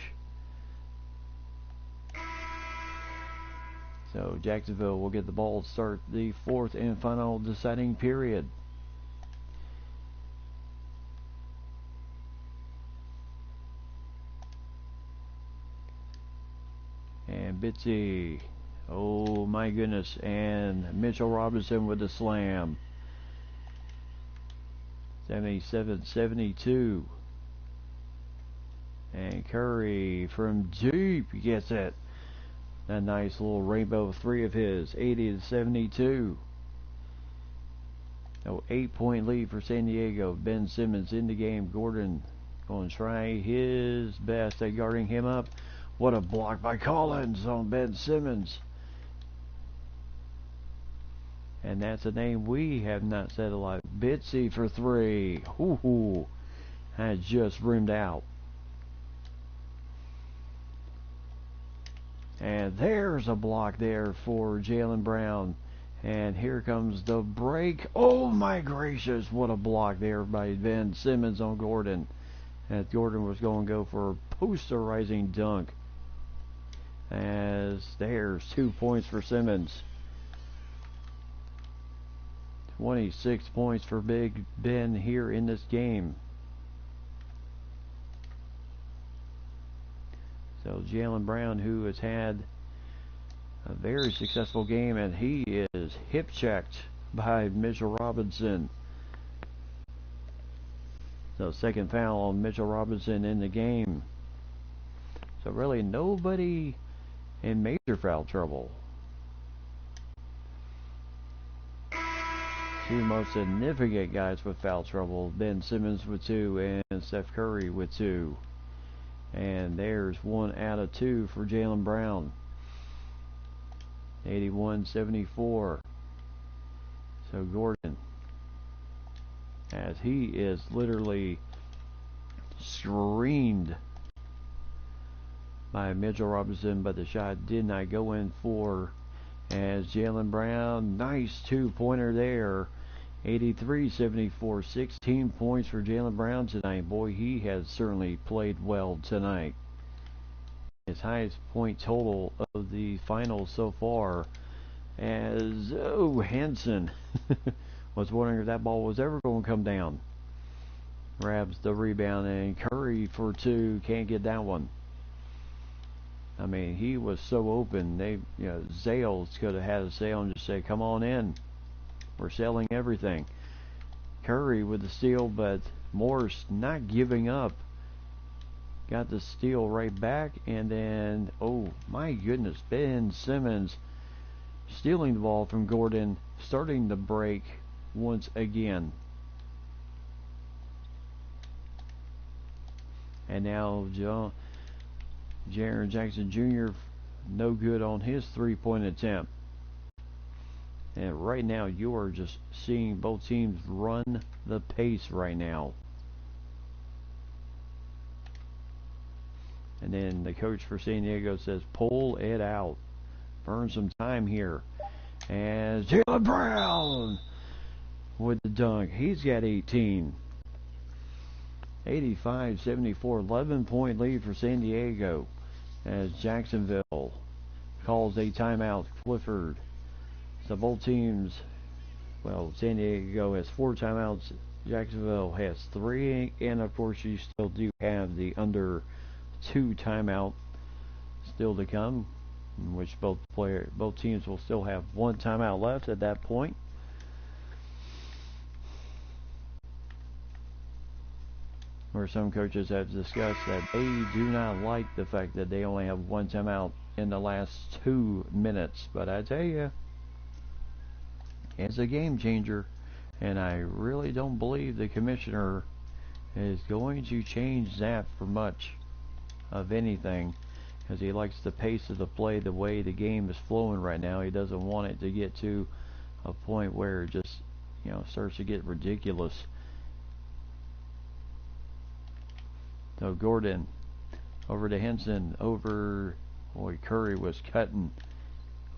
So Jacksonville will get the ball to start the fourth and final deciding period. And Bitsy. Oh my goodness. And Mitchell Robinson with the slam. 77-72. And Curry from deep gets it. That nice little rainbow three of his. 80-72. No 8-point lead for San Diego. Ben Simmons in the game. Gordon going to try his best at guarding him up. What a block by Collins on Ben Simmons. And that's a name we have not said a lot. Bitsy for three. Ooh, that just rimmed out. And there's a block there for Jaylen Brown. And here comes the break. Oh my gracious, what a block there by Ben Simmons on Gordon. And Gordon was going to go for a posterizing dunk. As there's 2 points for Simmons. 26 points for Big Ben here in this game. So Jaylen Brown, who has had a very successful game, and he is hip checked by Mitchell Robinson. So second foul on Mitchell Robinson in the game. So really nobody in major foul trouble. Two most significant guys with foul trouble. Ben Simmons with 2 and Steph Curry with 2. And there's 1 out of 2 for Jaylen Brown. 81-74. So Gordon, as he is literally screened by Mitchell Robinson, but the shot did not go in for, as Jaylen Brown, nice 2-pointer there. 83-74, 16 points for Jaylen Brown tonight. Boy, he has certainly played well tonight. His highest point total of the finals so far, as Hansen was wondering if that ball was ever going to come down. Grabs the rebound, and Curry for 2, can't get that one. I mean, he was so open. Zales could have had a sale and just say, "Come on in. We're selling everything." Curry with the steal, but Morse not giving up. Got the steal right back, and then, oh my goodness, Ben Simmons stealing the ball from Gordon, starting the break once again. And now Jaren Jackson Jr. no good on his 3-point attempt. And right now you are just seeing both teams run the pace right now. And then the coach for San Diego says, pull it out. Burn some time here. And Jaylen Brown with the dunk. He's got 18. 85-74, 11-point lead for San Diego, as Jacksonville calls a timeout. Clifford. So both teams, well, San Diego has 4 timeouts. Jacksonville has 3, and of course you still do have the under 2 timeout still to come, in which both teams will still have 1 timeout left at that point. Where some coaches have discussed that they do not like the fact that they only have 1 timeout in the last 2 minutes. But I tell you, it's a game changer, and I really don't believe the commissioner is going to change that for much of anything, because he likes the pace of the play, the way the game is flowing right now. He doesn't want it to get to a point where it just starts to get ridiculous. So Gordon over to Henson, over, boy, Curry was cutting.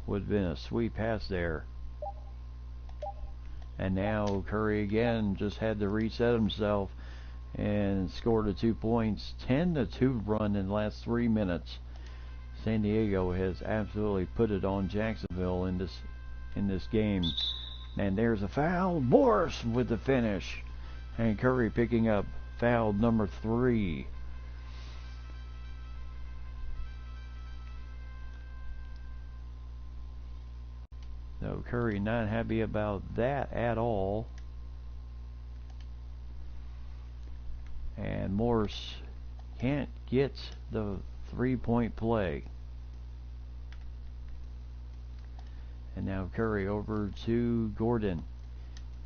Would have been a sweet pass there. And now Curry again just had to reset himself and scored 2 points. 10-2 run in the last 3 minutes. San Diego has absolutely put it on Jacksonville in this game. And there's a foul. Morris with the finish. And Curry picking up foul number 3. So Curry not happy about that at all. And Morse can't get the 3-point play. And now Curry over to Gordon.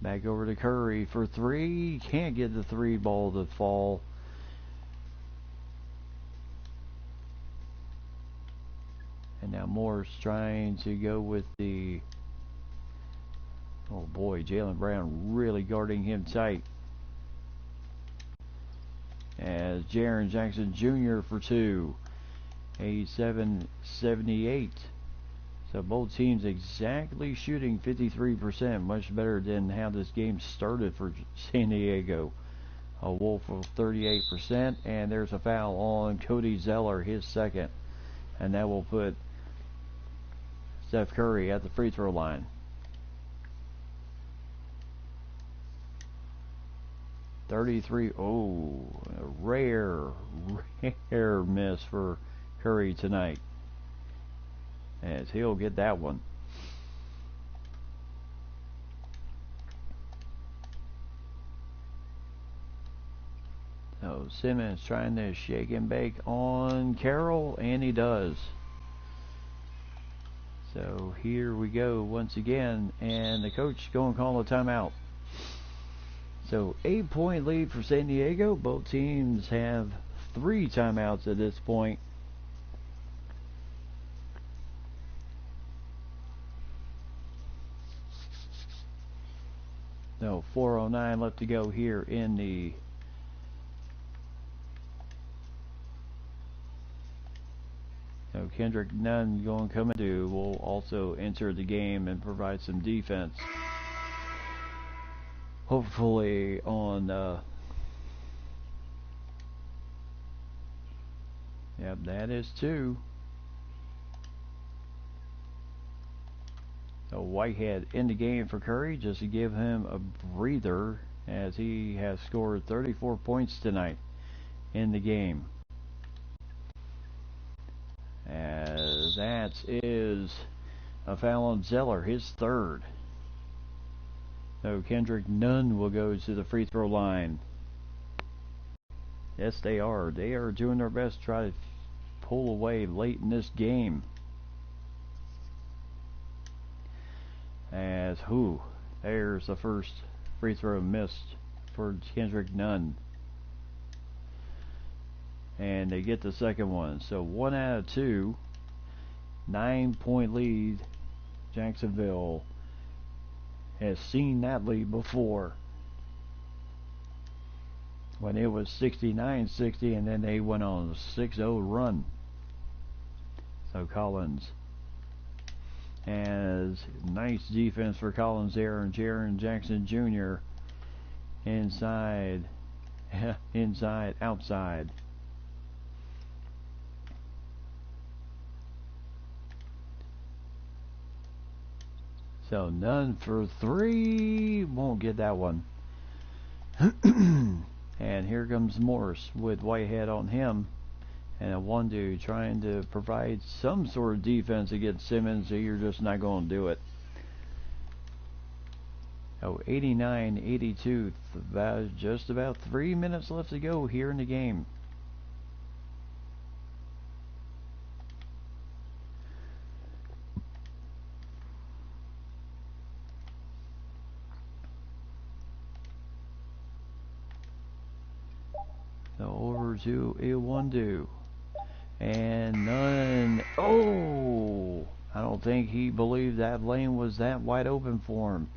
Back over to Curry for 3. Can't get the 3 ball to fall. And now Morse trying to go with the... Oh boy, Jaylen Brown really guarding him tight. As Jaren Jackson Jr. for 2. 87-78. So both teams exactly shooting 53%, much better than how this game started for San Diego. A Wolf of 38%, and there's a foul on Cody Zeller, his second. And that will put Steph Curry at the free throw line. .33, oh, a rare miss for Curry tonight, as he'll get that one. So Simmons trying to shake and bake on Carroll, and he does. So here we go once again, and the coach going to call a timeout. So 8-point lead for San Diego. Both teams have 3 timeouts at this point. No, 4:09 left to go here in the Kendrick Nunn going to come into will also enter the game and provide some defense. Hopefully on yep, that is 2. So Whitehead in the game for Curry just to give him a breather, as he has scored 34 points tonight in the game. As that is a foul on Zeller, his 3rd. So Kendrick Nunn will go to the free throw line. Yes, they are. They are doing their best to try to pull away late in this game. As there's the first free throw missed for Kendrick Nunn. And they get the second one. So 1 out of 2. 9-point lead. Jacksonville has seen that lead before, when it was 69-60, and then they went on a 6-0 run. So Collins, as nice defense for Collins there, and Jaren Jackson Jr. inside, outside. So Nunn for 3, won't get that one. And here comes Morse with Whitehead on him, and a 1-2 trying to provide some sort of defense against Simmons, so you're just not going to do it. 89-82, just about 3 minutes left to go here in the game. So over to a 1-2. And Nunn. Oh! I don't think he believed that lane was that wide open for him,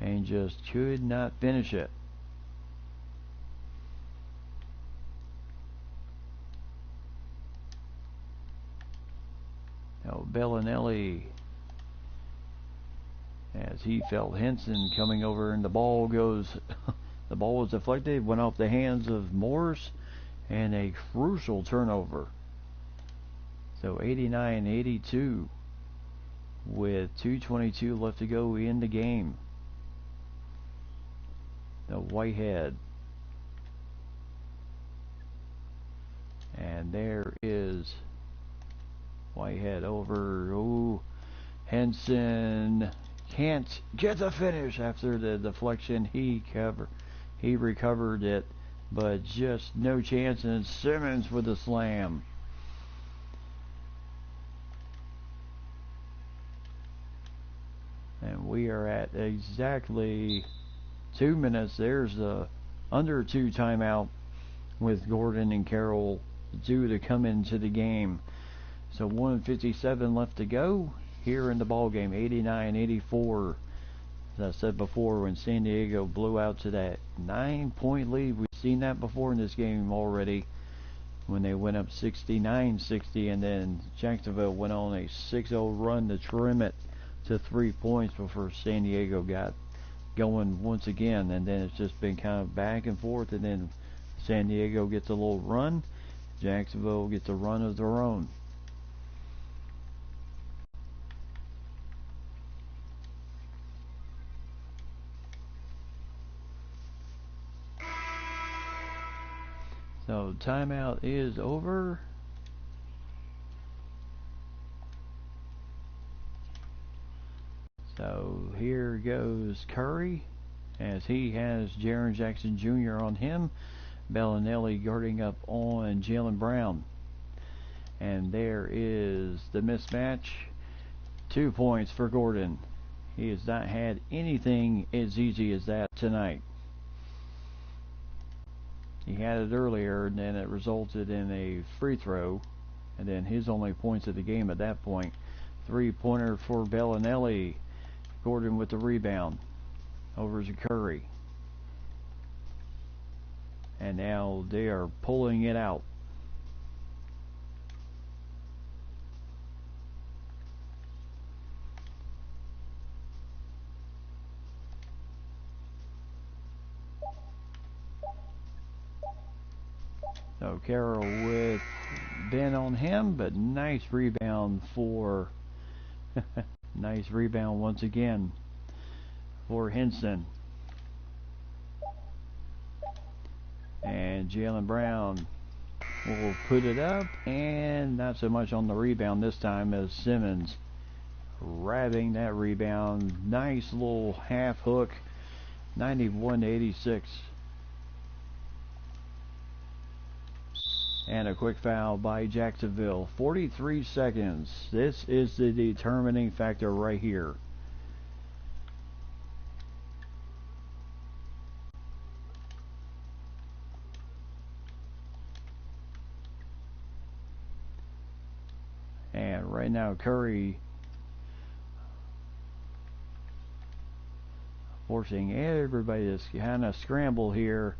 and just could not finish it. Now Bellinelli, as he felt Henson coming over, and the ball goes the ball was deflected, went off the hands of Morse, and a crucial turnover. So 89-82 with 2:22 left to go in the game. The Whitehead, and there is Whitehead over. Henson can't get the finish after the deflection. He recovered it, but just no chance. And Simmons with the slam. And we are at exactly 2 minutes. There's the under 2 timeout with Gordon and Carroll due to come into the game. So 1:57 left to go here in the ball game. 89-84. As I said before, when San Diego blew out to that 9-point lead, we've seen that before in this game already. When they went up 69-60, and then Jacksonville went on a 6-0 run to trim it to 3 points before San Diego got going once again. And then it's just been kind of back and forth, and then San Diego gets a little run, Jacksonville gets a run of their own. So timeout is over. So here goes Curry, as he has Jaren Jackson Jr. on him. Bellinelli guarding up on Jaylen Brown. And there is the mismatch. 2 points for Gordon. He has not had anything as easy as that tonight. He had it earlier, and then it resulted in a free throw, and then his only points of the game at that point. 3-pointer for Bellinelli. Gordon with the rebound over to Curry. And now they are pulling it out. So Carroll with Ben on him, but nice rebound for nice rebound once again for Henson. And Jaylen Brown will put it up, and not so much on the rebound this time as Simmons grabbing that rebound. Nice little half hook. 91-86. And a quick foul by Jacksonville. 43 seconds. This is the determining factor right here. And right now Curry forcing everybody to kind of scramble here.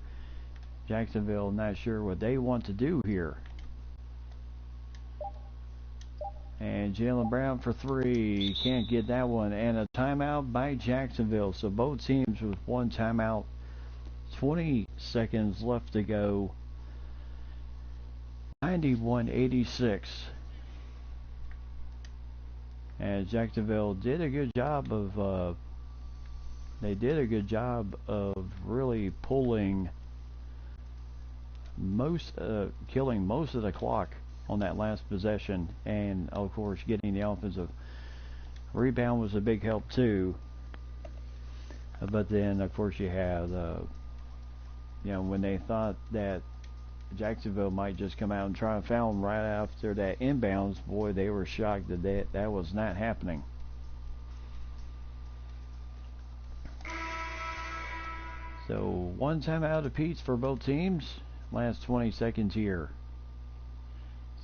Jacksonville not sure what they want to do here. And Jaylen Brown for 3. Can't get that one. And a timeout by Jacksonville. So both teams with one timeout. 20 seconds left to go. 91-86. And Jacksonville did a good job of really pulling killing most of the clock on that last possession, and of course getting the offensive rebound was a big help too. But then of course you have when they thought that Jacksonville might just come out and try and foul them right after that inbounds, boy, they were shocked that that was not happening. So one timeout apiece for both teams. Last 20 seconds here.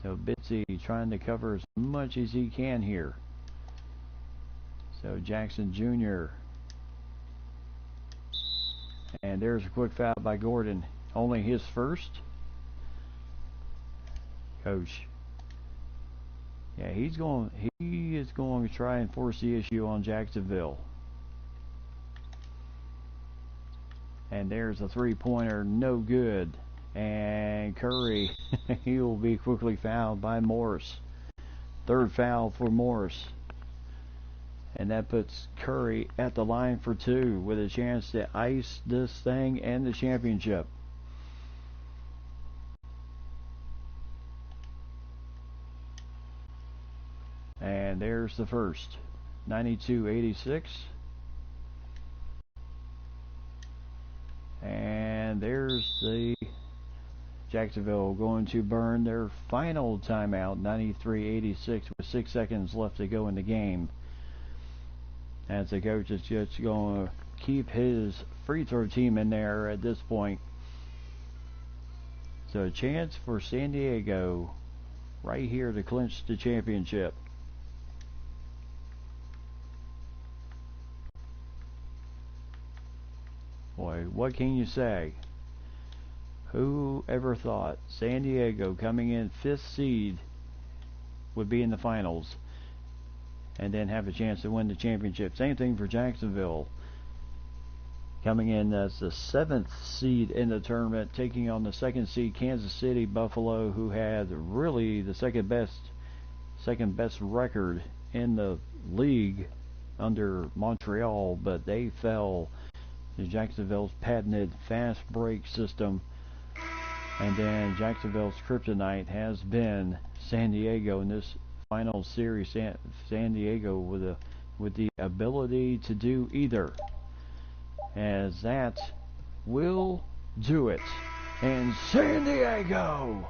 So Bitsy trying to cover as much as he can here. So Jackson Jr. And there's a quick foul by Gordon. Only his first. Coach. Yeah, he is going to try and force the issue on Jacksonville. And there's a 3-pointer, no good. And Curry, he will be quickly fouled by Morris. Third foul for Morris. And that puts Curry at the line for 2 with a chance to ice this thing and the championship. And there's the first. 92-86. And there's the Jacksonville going to burn their final timeout, 93-86, with 6 seconds left to go in the game. As the coach is just going to keep his free throw team in there at this point. So a chance for San Diego right here to clinch the championship. Boy, what can you say? Who ever thought San Diego, coming in 5th seed, would be in the finals and then have a chance to win the championship? Same thing for Jacksonville, coming in as the 7th seed in the tournament, taking on the 2nd seed Kansas City Buffalo, who had really the second best record in the league under Montreal, but they fell to Jacksonville's patented fast break system. And then Jacksonville's kryptonite has been San Diego in this final series. San Diego with the ability to do either, as that will do it. And San Diego,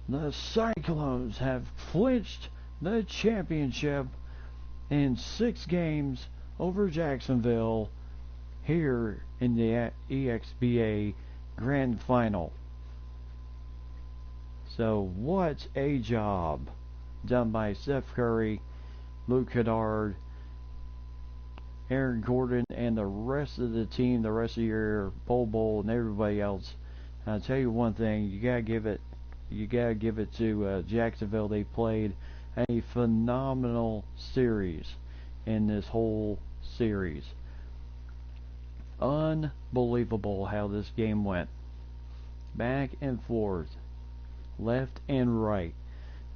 the Cyclones, have clinched the championship in 6 games over Jacksonville here in the eXba Grand Final. So what a job done by Steph Curry, Luke Kennard, Aaron Gordon, and the rest of the team, the rest of your Bowl and everybody else. I'll tell you one thing, you gotta give it to Jacksonville. They played a phenomenal series in this whole series. Unbelievable how this game went. Back and forth, left and right.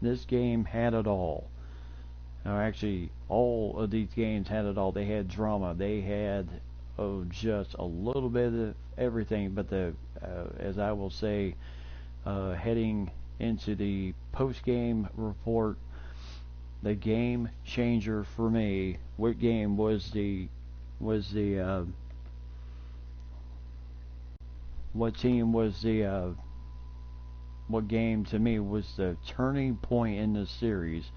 This game had it all. Now, actually, all of these games had it all. They had drama. They had just a little bit of everything. But as I will say, heading into the post-game report, the game changer for me. What game was the what team was the what game to me was the turning point in the series,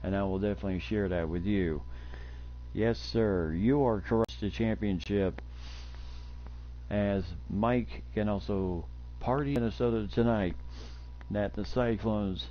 and I will definitely share that with you. Yes, sir, you are correct. The championship, as Mike can also party in Minnesota tonight, that the Cyclones